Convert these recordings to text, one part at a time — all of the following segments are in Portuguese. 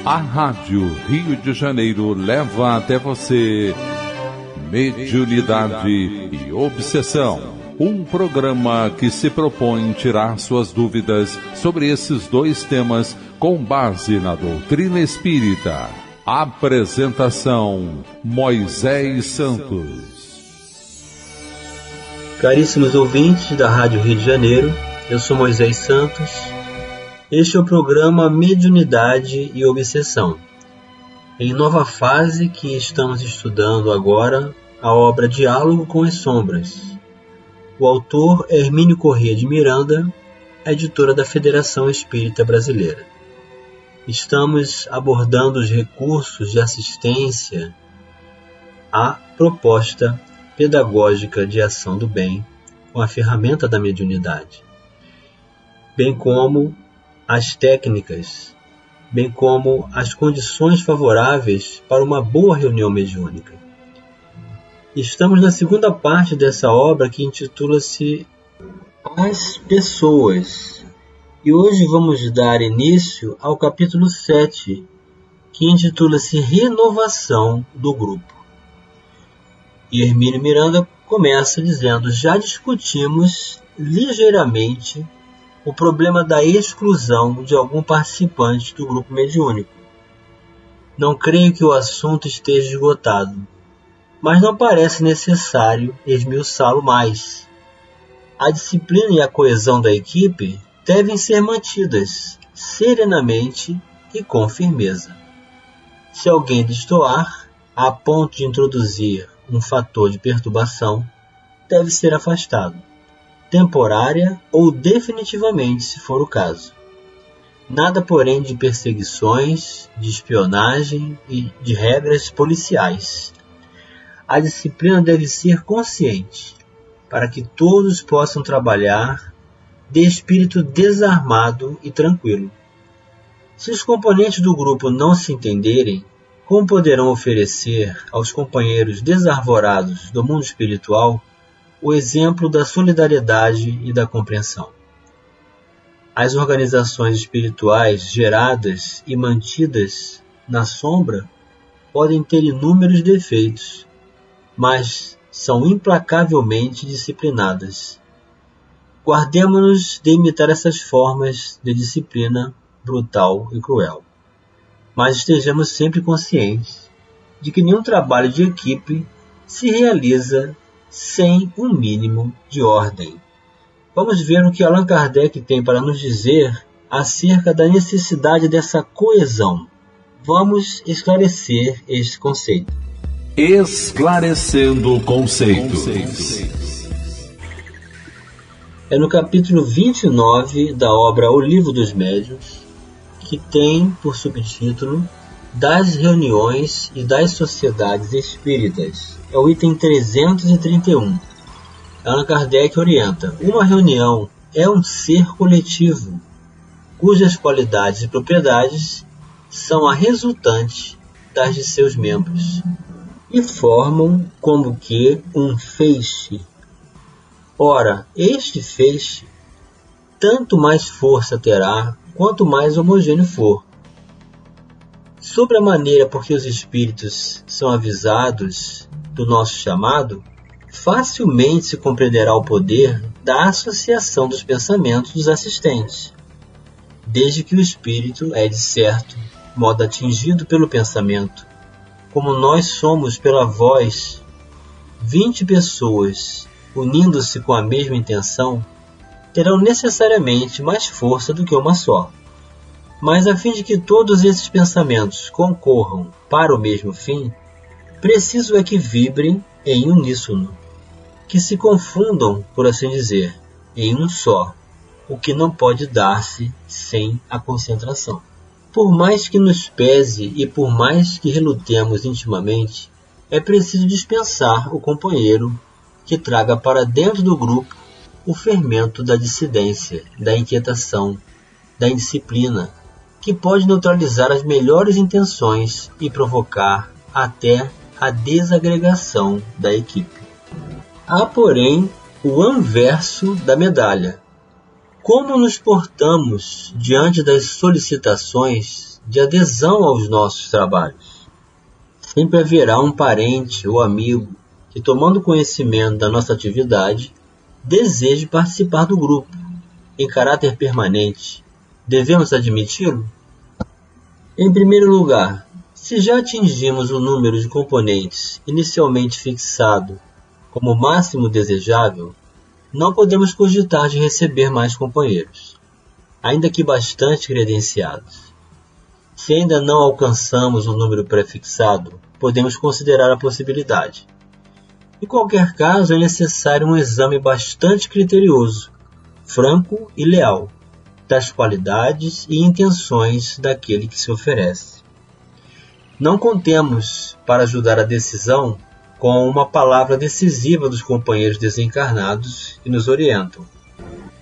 A Rádio Rio de Janeiro leva até você Mediunidade e Obsessão. Um programa que se propõe tirar suas dúvidas sobre esses dois temas com base na doutrina espírita. Apresentação: Moisés Santos. Caríssimos ouvintes da Rádio Rio de Janeiro, eu sou Moisés Santos. Este é o programa Mediunidade e Obsessão. Em nova fase que estamos estudando agora a obra Diálogo com as Sombras. O autor é Hermínio Corrêa de Miranda, editora da Federação Espírita Brasileira. Estamos abordando os recursos de assistência à proposta pedagógica de ação do bem com a ferramenta da mediunidade, bem como as técnicas, bem como as condições favoráveis para uma boa reunião mediúnica. Estamos na segunda parte dessa obra que intitula-se As Pessoas. E hoje vamos dar início ao capítulo 7, que intitula-se Renovação do Grupo. E Hermínio Miranda começa dizendo: já discutimos ligeiramente o problema da exclusão de algum participante do grupo mediúnico. Não creio que o assunto esteja esgotado, mas não parece necessário esmiuçá-lo mais. A disciplina e a coesão da equipe devem ser mantidas serenamente e com firmeza. Se alguém destoar, a ponto de introduzir um fator de perturbação, deve ser afastado, temporária ou definitivamente, se for o caso. Nada, porém, de perseguições, de espionagem e de regras policiais. A disciplina deve ser consciente, para que todos possam trabalhar de espírito desarmado e tranquilo. Se os componentes do grupo não se entenderem, como poderão oferecer aos companheiros desarvorados do mundo espiritual o exemplo da solidariedade e da compreensão? As organizações espirituais geradas e mantidas na sombra podem ter inúmeros defeitos, mas são implacavelmente disciplinadas. Guardemo-nos de imitar essas formas de disciplina brutal e cruel, mas estejamos sempre conscientes de que nenhum trabalho de equipe se realiza sem um mínimo de ordem. Vamos ver o que Allan Kardec tem para nos dizer acerca da necessidade dessa coesão. Vamos esclarecer este conceito. Esclarecendo conceitos. É no capítulo 29 da obra O Livro dos Médiuns, que tem por subtítulo Das Reuniões e das Sociedades Espíritas. É o item 331. Allan Kardec orienta: uma reunião é um ser coletivo, cujas qualidades e propriedades são a resultante das de seus membros, e formam como que um feixe. Ora, este feixe tanto mais força terá, quanto mais homogêneo for. Sobre a maneira por que os espíritos são avisados do nosso chamado, facilmente se compreenderá o poder da associação dos pensamentos dos assistentes, desde que o espírito é, de certo modo, atingido pelo pensamento. Como nós somos pela voz 20 pessoas unindo-se com a mesma intenção, terão necessariamente mais força do que uma só. Mas a fim de que todos esses pensamentos concorram para o mesmo fim, preciso é que vibrem em uníssono, que se confundam, por assim dizer, em um só, o que não pode dar-se sem a concentração. Por mais que nos pese e por mais que relutemos intimamente, é preciso dispensar o companheiro que traga para dentro do grupo o fermento da dissidência, da inquietação, da indisciplina, que pode neutralizar as melhores intenções e provocar até a desagregação da equipe. Há, porém, o anverso da medalha. Como nos portamos diante das solicitações de adesão aos nossos trabalhos. Sempre haverá um parente ou amigo que, tomando conhecimento da nossa atividade, deseje participar do grupo, em caráter permanente. Devemos admiti-lo? Em primeiro lugar, se já atingimos o número de componentes inicialmente fixado como máximo desejável, não podemos cogitar de receber mais companheiros, ainda que bastante credenciados. Se ainda não alcançamos o número prefixado, podemos considerar a possibilidade. Em qualquer caso, é necessário um exame bastante criterioso, franco e leal, das qualidades e intenções daquele que se oferece. Não contemos, para ajudar a decisão, com uma palavra decisiva dos companheiros desencarnados que nos orientam.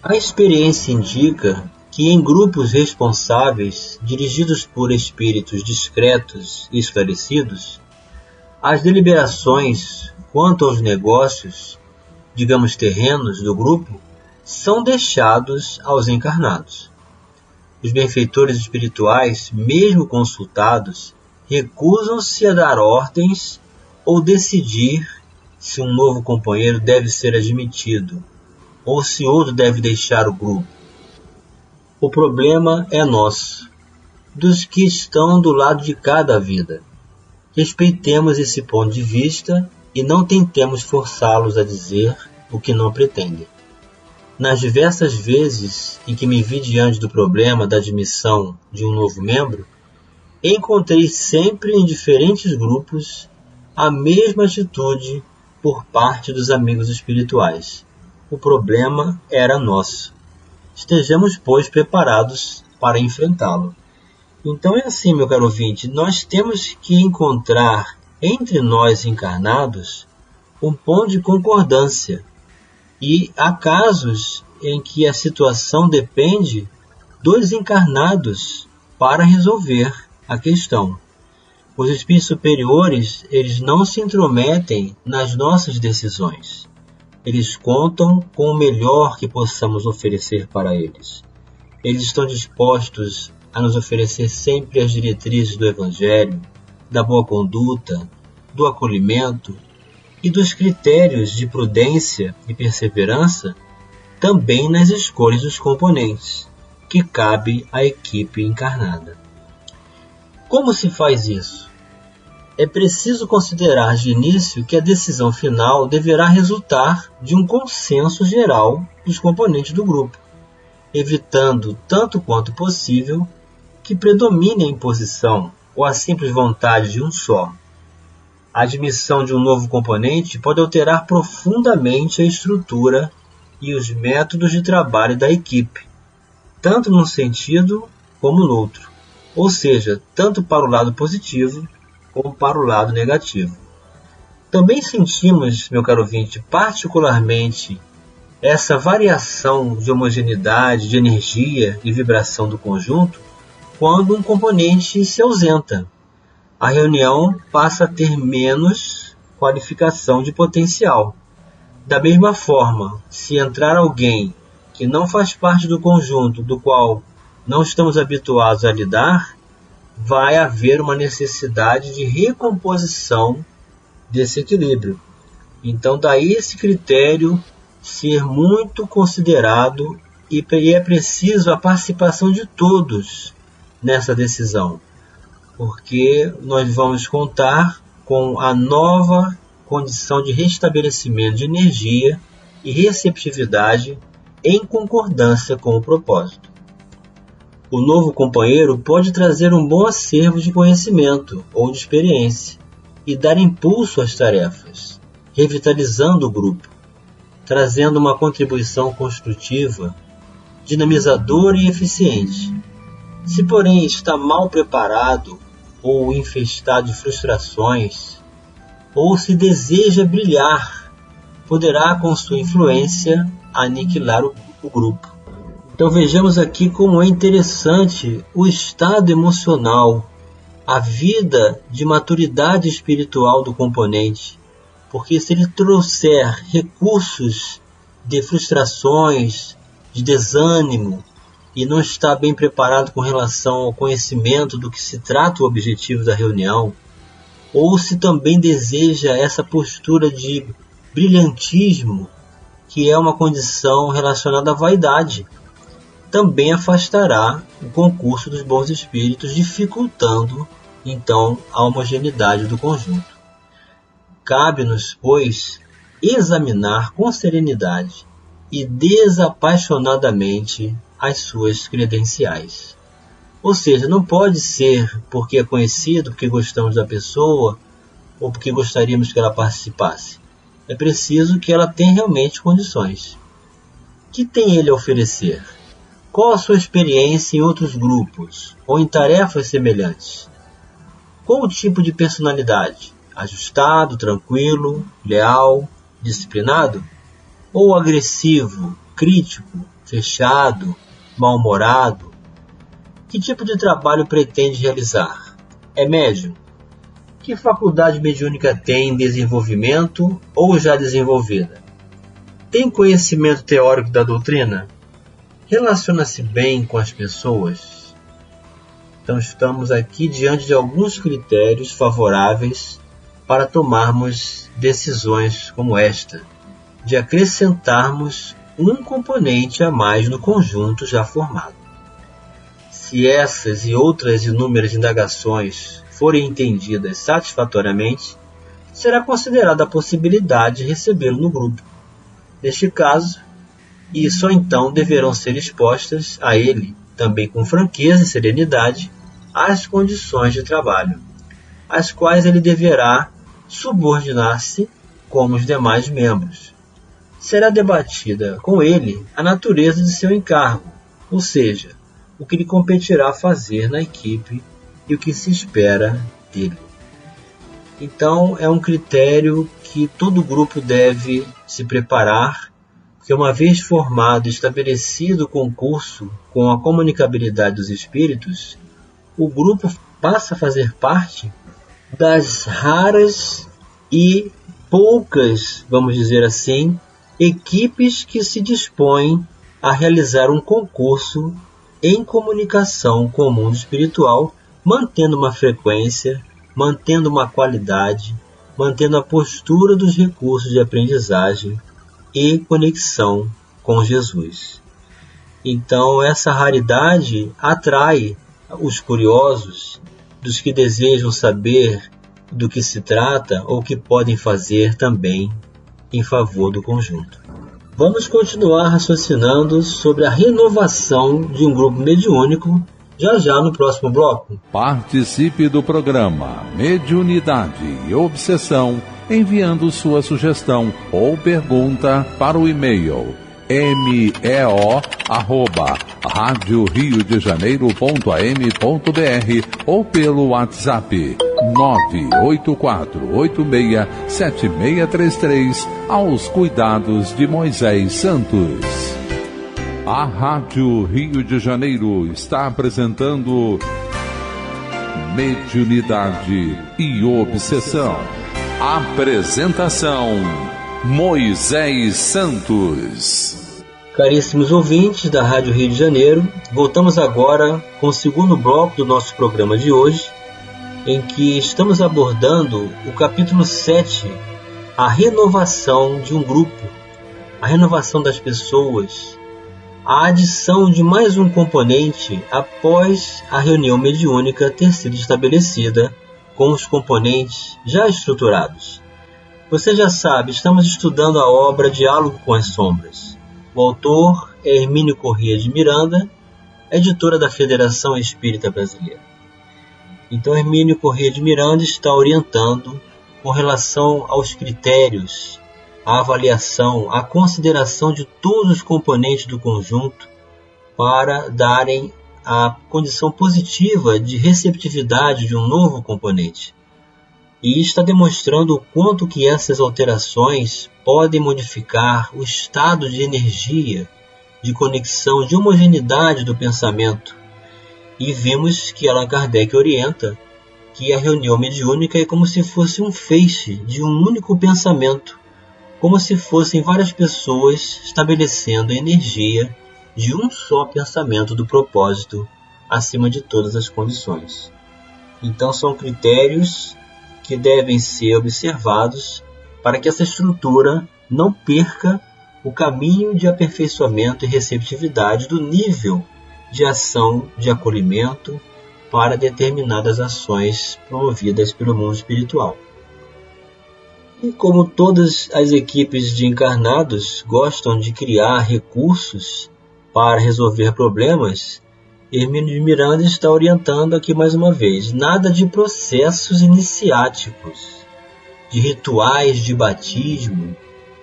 A experiência indica que em grupos responsáveis, dirigidos por espíritos discretos e esclarecidos, as deliberações quanto aos negócios, digamos terrenos, do grupo, são deixados aos encarnados. Os benfeitores espirituais, mesmo consultados, recusam-se a dar ordens ou decidir se um novo companheiro deve ser admitido ou se outro deve deixar o grupo. O problema é nosso, dos que estão do lado de cada vida. Respeitemos esse ponto de vista e não tentemos forçá-los a dizer o que não pretendem. Nas diversas vezes em que me vi diante do problema da admissão de um novo membro, encontrei sempre em diferentes grupos a mesma atitude por parte dos amigos espirituais. O problema era nosso. Estejamos, pois, preparados para enfrentá-lo. Então é assim, meu caro ouvinte, nós temos que encontrar entre nós encarnados um ponto de concordância. E há casos em que a situação depende dos encarnados para resolver a questão. Os espíritos superiores, eles não se intrometem nas nossas decisões. Eles contam com o melhor que possamos oferecer para eles. Eles estão dispostos a nos oferecer sempre as diretrizes do Evangelho, da boa conduta, do acolhimento e dos critérios de prudência e perseverança também nas escolhas dos componentes, que cabe à equipe encarnada. Como se faz isso? É preciso considerar de início que a decisão final deverá resultar de um consenso geral dos componentes do grupo, evitando, tanto quanto possível, que predomine a imposição ou a simples vontade de um só. A admissão de um novo componente pode alterar profundamente a estrutura e os métodos de trabalho da equipe, tanto num sentido como no outro, ou seja, tanto para o lado positivo como para o lado negativo. Também sentimos, meu caro ouvinte, particularmente essa variação de homogeneidade, de energia e vibração do conjunto quando um componente se ausenta. A reunião passa a ter menos qualificação de potencial. Da mesma forma, se entrar alguém que não faz parte do conjunto do qual não estamos habituados a lidar, vai haver uma necessidade de recomposição desse equilíbrio. Então, daí esse critério ser muito considerado e é preciso a participação de todos nessa decisão, porque nós vamos contar com a nova condição de restabelecimento de energia e receptividade em concordância com o propósito. O novo companheiro pode trazer um bom acervo de conhecimento ou de experiência e dar impulso às tarefas, revitalizando o grupo, trazendo uma contribuição construtiva, dinamizadora e eficiente. Se, porém, está mal preparado ou infestado de frustrações, ou se deseja brilhar, poderá, com sua influência, aniquilar o grupo. Então vejamos aqui como é interessante o estado emocional, a vida de maturidade espiritual do componente, porque se ele trouxer recursos de frustrações, de desânimo, e não está bem preparado com relação ao conhecimento do que se trata o objetivo da reunião, ou se também deseja essa postura de brilhantismo, que é uma condição relacionada à vaidade, também afastará o concurso dos bons espíritos, dificultando, então, a homogeneidade do conjunto. Cabe-nos, pois, examinar com serenidade e desapaixonadamente as suas credenciais. Ou seja, não pode ser porque é conhecido, porque gostamos da pessoa ou porque gostaríamos que ela participasse. É preciso que ela tenha realmente condições. O que tem ele a oferecer? Qual a sua experiência em outros grupos ou em tarefas semelhantes? Qual o tipo de personalidade? Ajustado, tranquilo, leal, disciplinado? Ou agressivo, crítico, fechado, mal-humorado? Que tipo de trabalho pretende realizar? É médium? Que faculdade mediúnica tem em desenvolvimento ou já desenvolvida? Tem conhecimento teórico da doutrina? Relaciona-se bem com as pessoas? Então estamos aqui diante de alguns critérios favoráveis para tomarmos decisões como esta, de acrescentarmos um componente a mais no conjunto já formado. Se essas e outras inúmeras indagações forem entendidas satisfatoriamente, será considerada a possibilidade de recebê-lo no grupo. Neste caso, e só então deverão ser expostas a ele, também com franqueza e serenidade, as condições de trabalho, às quais ele deverá subordinar-se como os demais membros. Será debatida com ele a natureza de seu encargo, ou seja, o que lhe competirá fazer na equipe e o que se espera dele. Então, é um critério que todo grupo deve se preparar, porque uma vez formado e estabelecido o concurso com a comunicabilidade dos espíritos, o grupo passa a fazer parte das raras e poucas, vamos dizer assim, equipes que se dispõem a realizar um concurso em comunicação com o mundo espiritual, mantendo uma frequência, mantendo uma qualidade, mantendo a postura dos recursos de aprendizagem e conexão com Jesus. Então, essa raridade atrai os curiosos, dos que desejam saber do que se trata ou que podem fazer também em favor do conjunto. Vamos continuar raciocinando sobre a renovação de um grupo mediúnico já no próximo bloco. Participe do programa Mediunidade e Obsessão enviando sua sugestão ou pergunta para o e-mail meo@radioriodejaneiro.am.br ou pelo WhatsApp 984867633 aos cuidados de Moisés Santos. A Rádio Rio de Janeiro está apresentando Mediunidade e Obsessão. Apresentação Moisés Santos. Caríssimos ouvintes da Rádio Rio de Janeiro, voltamos agora com o segundo bloco do nosso programa de hoje, em que estamos abordando o capítulo 7, a renovação de um grupo, a renovação das pessoas, a adição de mais um componente após a reunião mediúnica ter sido estabelecida com os componentes já estruturados. Você já sabe, estamos estudando a obra Diálogo com as Sombras. O autor é Hermínio Corrêa de Miranda, editora da Federação Espírita Brasileira. Então, Hermínio Corrêa de Miranda está orientando com relação aos critérios, à avaliação, à consideração de todos os componentes do conjunto para darem a condição positiva de receptividade de um novo componente. E está demonstrando o quanto que essas alterações podem modificar o estado de energia, de conexão, de homogeneidade do pensamento. E vimos que Allan Kardec orienta que a reunião mediúnica é como se fosse um feixe de um único pensamento, como se fossem várias pessoas estabelecendo energia de um só pensamento do propósito acima de todas as condições. Então são critérios que devem ser observados para que essa estrutura não perca o caminho de aperfeiçoamento e receptividade do nível de ação de acolhimento para determinadas ações promovidas pelo mundo espiritual. E como todas as equipes de encarnados gostam de criar recursos para resolver problemas, Hermínio de Miranda está orientando aqui mais uma vez: nada de processos iniciáticos, de rituais de batismo,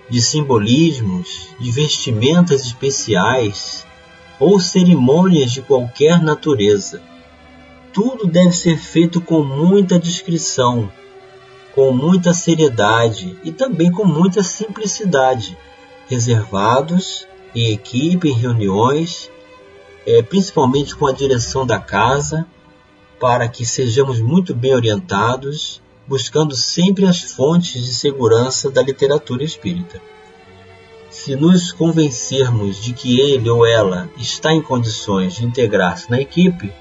de simbolismos, de vestimentas especiais ou cerimônias de qualquer natureza. Tudo deve ser feito com muita discrição, com muita seriedade e também com muita simplicidade, reservados em equipe, em reuniões, principalmente com a direção da casa, para que sejamos muito bem orientados, buscando sempre as fontes de segurança da literatura espírita. Se nos convencermos de que ele ou ela está em condições de integrar-se na equipe,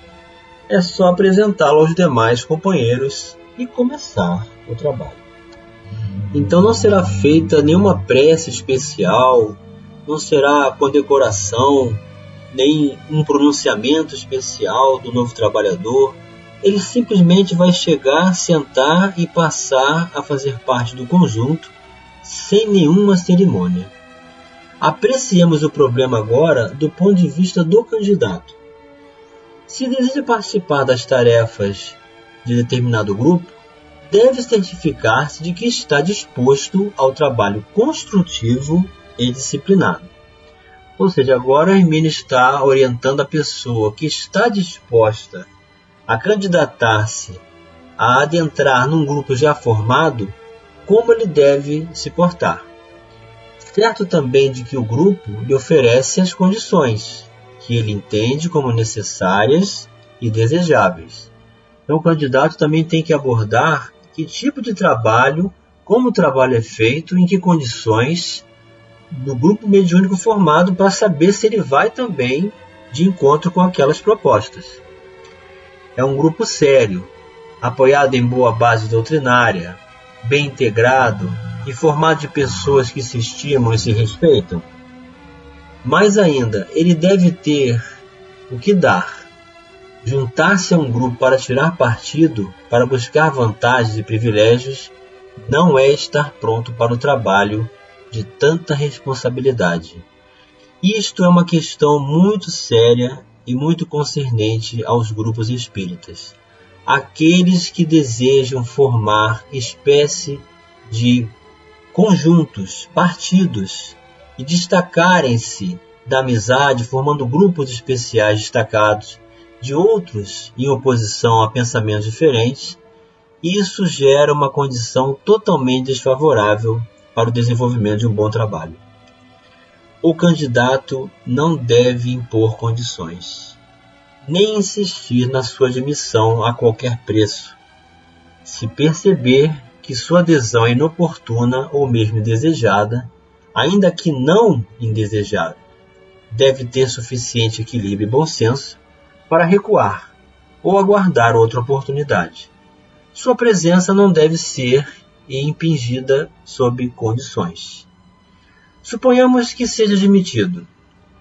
é só apresentá-lo aos demais companheiros e começar o trabalho. Então não será feita nenhuma prece especial, não será condecoração, nem um pronunciamento especial do novo trabalhador. Ele simplesmente vai chegar, sentar e passar a fazer parte do conjunto sem nenhuma cerimônia. Apreciemos o problema agora do ponto de vista do candidato. Se deseja participar das tarefas de determinado grupo, deve certificar-se de que está disposto ao trabalho construtivo e disciplinado. Ou seja, agora Hermínio está orientando a pessoa que está disposta a candidatar-se, a adentrar num grupo já formado, como ele deve se portar. Certo também de que o grupo lhe oferece as condições que ele entende como necessárias e desejáveis. Então o candidato também tem que abordar que tipo de trabalho, como o trabalho é feito, em que condições, do grupo mediúnico formado, para saber se ele vai também de encontro com aquelas propostas. É um grupo sério, apoiado em boa base doutrinária, bem integrado e formado de pessoas que se estimam e se respeitam. Mais ainda, ele deve ter o que dar. Juntar-se a um grupo para tirar partido, para buscar vantagens e privilégios, não é estar pronto para o trabalho de tanta responsabilidade. Isto é uma questão muito séria e muito concernente aos grupos espíritas. Aqueles que desejam formar espécie de conjuntos, partidos, e destacarem-se da amizade, formando grupos especiais destacados de outros em oposição a pensamentos diferentes, isso gera uma condição totalmente desfavorável para o desenvolvimento de um bom trabalho. O candidato não deve impor condições, nem insistir na sua admissão a qualquer preço. Se perceber que sua adesão é inoportuna ou mesmo indesejada, ainda que não indesejável, deve ter suficiente equilíbrio e bom senso para recuar ou aguardar outra oportunidade. Sua presença não deve ser impingida sob condições. Suponhamos que seja admitido.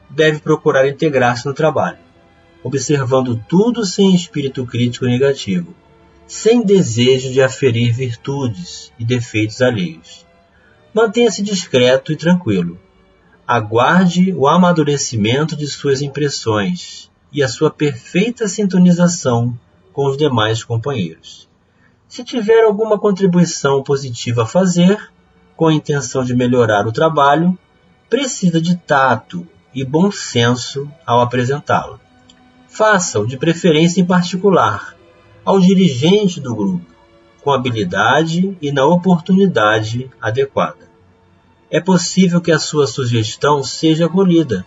Deve procurar integrar-se no trabalho, observando tudo sem espírito crítico negativo, sem desejo de aferir virtudes e defeitos alheios. Mantenha-se discreto e tranquilo. Aguarde o amadurecimento de suas impressões e a sua perfeita sintonização com os demais companheiros. Se tiver alguma contribuição positiva a fazer, com a intenção de melhorar o trabalho, precisa de tato e bom senso ao apresentá-lo. Faça-o de preferência em particular, ao dirigente do grupo, com habilidade e na oportunidade adequada. É possível que a sua sugestão seja acolhida,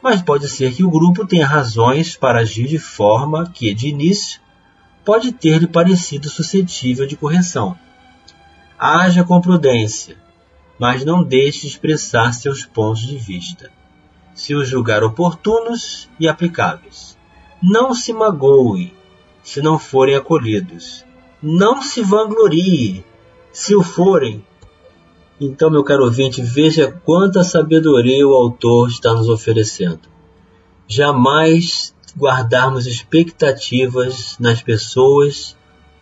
mas pode ser que o grupo tenha razões para agir de forma que, de início, pode ter-lhe parecido suscetível de correção. Haja com prudência, mas não deixe de expressar seus pontos de vista. se os julgar oportunos e aplicáveis. Não se magoe, se não forem acolhidos. Não se vanglorie, se o forem. Então, meu caro ouvinte, veja quanta sabedoria o autor está nos oferecendo. Jamais guardarmos expectativas nas pessoas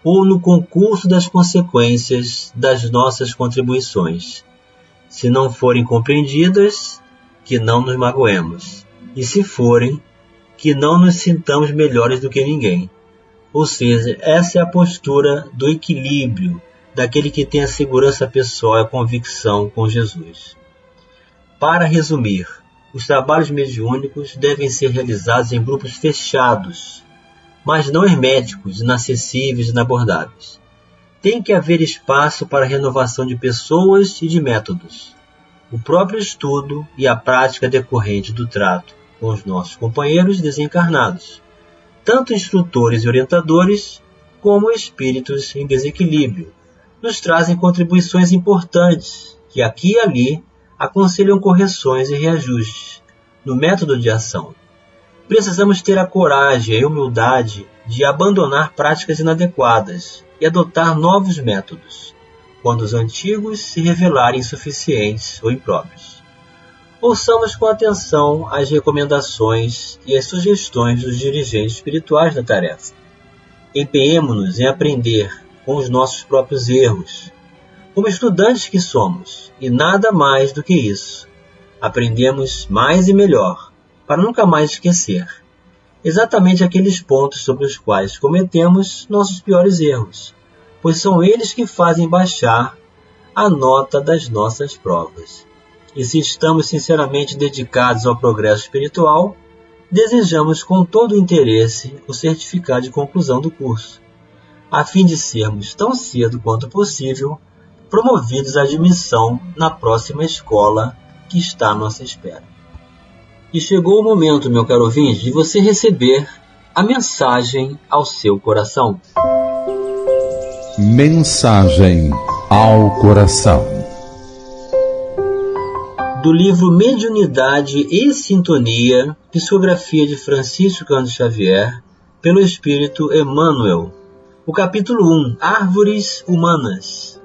ou no concurso das consequências das nossas contribuições. Se não forem compreendidas, que não nos magoemos. E se forem, que não nos sintamos melhores do que ninguém. Ou seja, essa é a postura do equilíbrio, daquele que tem a segurança pessoal e a convicção com Jesus. Para resumir, os trabalhos mediúnicos devem ser realizados em grupos fechados, mas não herméticos, inacessíveis e inabordáveis. Tem que haver espaço para a renovação de pessoas e de métodos. O próprio estudo e a prática decorrente do trato com os nossos companheiros desencarnados, tanto instrutores e orientadores, como espíritos em desequilíbrio, nos trazem contribuições importantes, que aqui e ali aconselham correções e reajustes no método de ação. Precisamos ter a coragem e a humildade de abandonar práticas inadequadas e adotar novos métodos, quando os antigos se revelarem insuficientes ou impróprios. Ouçamos com atenção as recomendações e as sugestões dos dirigentes espirituais da tarefa. Empenhemo-nos em aprender com os nossos próprios erros, como estudantes que somos, e nada mais do que isso. Aprendemos mais e melhor, para nunca mais esquecer exatamente aqueles pontos sobre os quais cometemos nossos piores erros, pois são eles que fazem baixar a nota das nossas provas. E se estamos sinceramente dedicados ao progresso espiritual, desejamos com todo o interesse o certificado de conclusão do curso, a fim de sermos tão cedo quanto possível promovidos à admissão na próxima escola que está à nossa espera. E chegou o momento, meu caro ouvinte, de você receber a mensagem ao seu coração. Mensagem ao coração. Do livro Mediunidade e Sintonia, psicografia de Francisco Cândido Xavier, pelo Espírito Emmanuel. O capítulo 1, Árvores Humanas.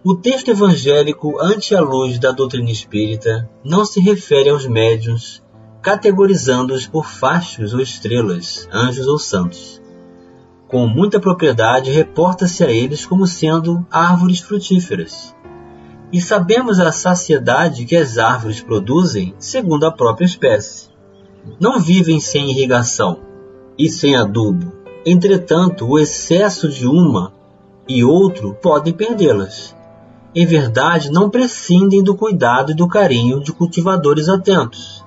O texto evangélico, ante a luz da doutrina espírita, não se refere aos médiuns, categorizando-os por fachos ou estrelas, anjos ou santos. Com muita propriedade, reporta-se a eles como sendo árvores frutíferas. E sabemos a saciedade que as árvores produzem segundo a própria espécie. Não vivem sem irrigação e sem adubo. Entretanto, o excesso de uma e outro podem perdê-las. Em verdade, não prescindem do cuidado e do carinho de cultivadores atentos.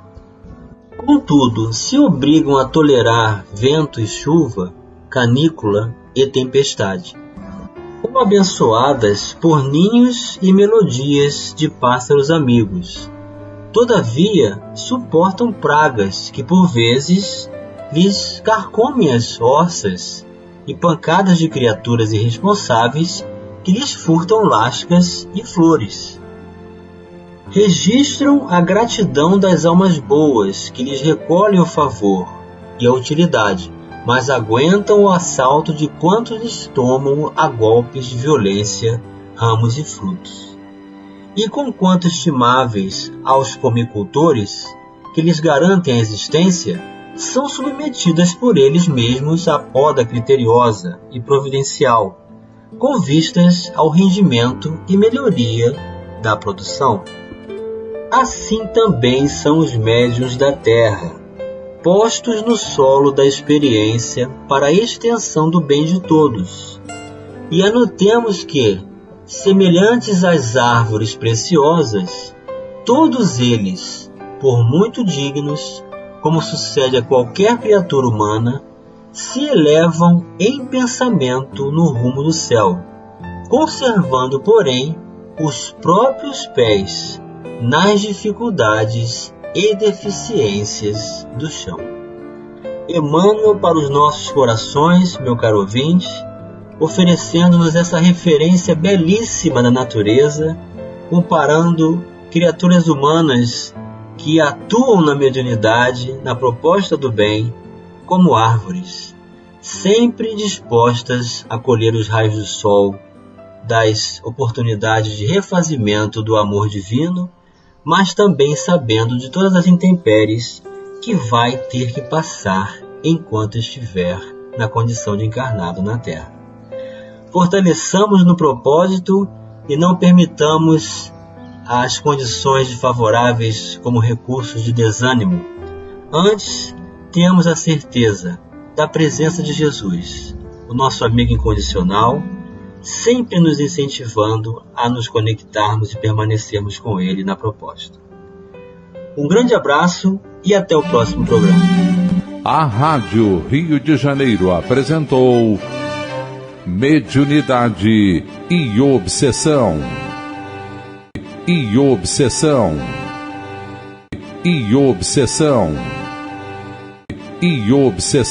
Contudo, se obrigam a tolerar vento e chuva, canícula e tempestade, como abençoadas por ninhos e melodias de pássaros amigos. Todavia, suportam pragas que por vezes lhes carcomem as orças e pancadas de criaturas irresponsáveis que lhes furtam lascas e flores. Registram a gratidão das almas boas que lhes recolhem o favor e a utilidade, mas aguentam o assalto de quantos lhes tomam a golpes de violência ramos e frutos. E conquanto estimáveis aos pomicultores, que lhes garantem a existência, são submetidas por eles mesmos à poda criteriosa e providencial, com vistas ao rendimento e melhoria da produção. Assim também são os médiuns da terra, postos no solo da experiência para a extensão do bem de todos. E anotemos que, semelhantes às árvores preciosas, todos eles, por muito dignos, como sucede a qualquer criatura humana, se elevam em pensamento no rumo do céu, conservando, porém, os próprios pés nas dificuldades e deficiências do chão. Emmanuel para os nossos corações, meu caro ouvinte, oferecendo-nos essa referência belíssima da natureza, comparando criaturas humanas que atuam na mediunidade, na proposta do bem, como árvores, sempre dispostas a colher os raios do sol, das oportunidades de refazimento do amor divino, mas também sabendo de todas as intempéries que vai ter que passar enquanto estiver na condição de encarnado na Terra. Fortaleçamos no propósito e não permitamos as condições desfavoráveis como recursos de desânimo. Antes, temos a certeza da presença de Jesus, o nosso amigo incondicional, sempre nos incentivando a nos conectarmos e permanecermos com Ele na proposta. Um grande abraço e até o próximo programa. A Rádio Rio de Janeiro apresentou Mediunidade e Obsessão. E obsessão. E obsessão. E obsessão.